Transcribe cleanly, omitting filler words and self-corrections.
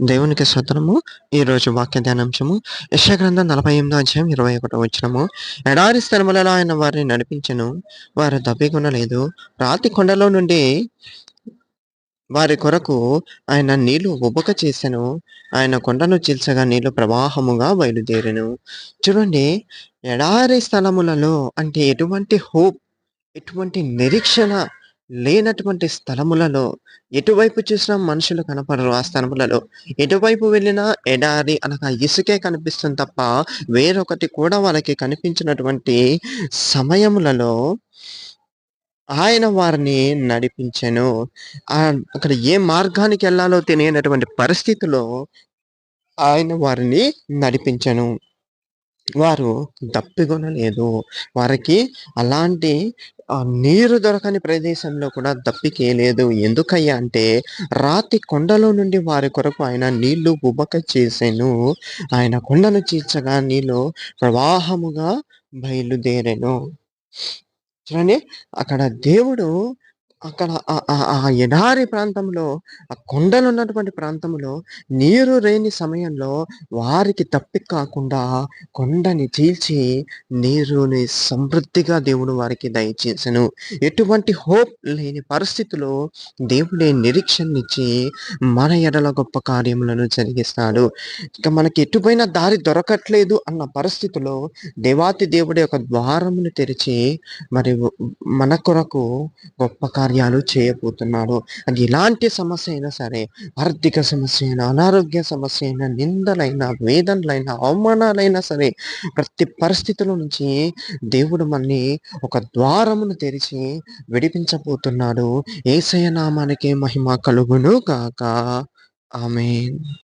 దేవునికి స్తోత్రము. ఈరోజు వాక్య ధ్యానాంశము యెషయా గ్రంథం 48 అధ్యాయం 21 వచనము. ఎడారి స్థలములలో ఆయన వారిని నడిపించెను. వారు దప్పికొనలేదు. రాతి కొండలో నుండి వారి కొరకు ఆయన నీళ్లు ఉబుక చేసెను. ఆయన కొండను చీల్చగా నీళ్లు ప్రవాహముగా బయలుదేరెను. చూడండి, ఎడారి స్థలములలో అంటే ఎటువంటి హోప్, ఎటువంటి నిరీక్షణ లేనటువంటి స్థలములలో ఎటువైపు చూసినా మనుషులు కనపడరు. ఆ స్థలములలో ఎటువైపు వెళ్ళినా ఎడారి అనగా ఇసుకే కనిపిస్తుంది తప్ప వేరొకటి కూడా వాళ్ళకి కనిపించినటువంటి సమయములలో ఆయన వారిని నడిపించెను. అక్కడ ఏ మార్గానికెళ్ళాలో తెలియనటువంటి పరిస్థితిలో ఆయన వారిని నడిపించెను. వారు దప్పిగొనలేదు. వారికి అలాంటి నీరు దొరకని ప్రదేశంలో కూడా దప్పికేయలేదు. ఎందుకయ్యా అంటే, రాతి కొండలో నుండి వారి కొరకు ఆయన నీళ్లు ఉబక చేసెను. ఆయన కొండను చీల్చగా నీళ్లు ప్రవాహముగా బయలుదేరెను. చూడండి, అక్కడ దేవుడు అక్కడ ఆ ఎడారి ప్రాంతంలో, ఆ కొండలున్నటువంటి ప్రాంతంలో నీరు లేని సమయంలో వారికి దప్పిక కాకుండా కొండని చీల్చి నీరుని సమృద్ధిగా దేవుడు వారికి దయచేసెను. ఎటువంటి హోప్ లేని పరిస్థితిలో దేవుడే నిరీక్షణనిచ్చి మన ఎడల గొప్ప కార్యములను జరిగిస్తాడు. ఇక మనకి ఎటుపోయిన దారి దొరకట్లేదు అన్న పరిస్థితిలో దేవాతి దేవుడే ఒక ద్వారమును తెరిచి మరి మన కొరకు గొప్ప కార్యాలు చేయబోతున్నాడు. అది ఎలాంటి సమస్య అయినా సరే, ఆర్థిక సమస్య అయినా, అనారోగ్య సమస్య అయినా, నిందలైనా, వేదనలైనా, అవమానాలైనా సరే, ప్రతి పరిస్థితుల నుంచి దేవుడు మనని ఒక ద్వారమును తెరిచి విడిపించబోతున్నాడు. యేసయ్య నామానికే మహిమ కలుగును గాక. ఆమేన్.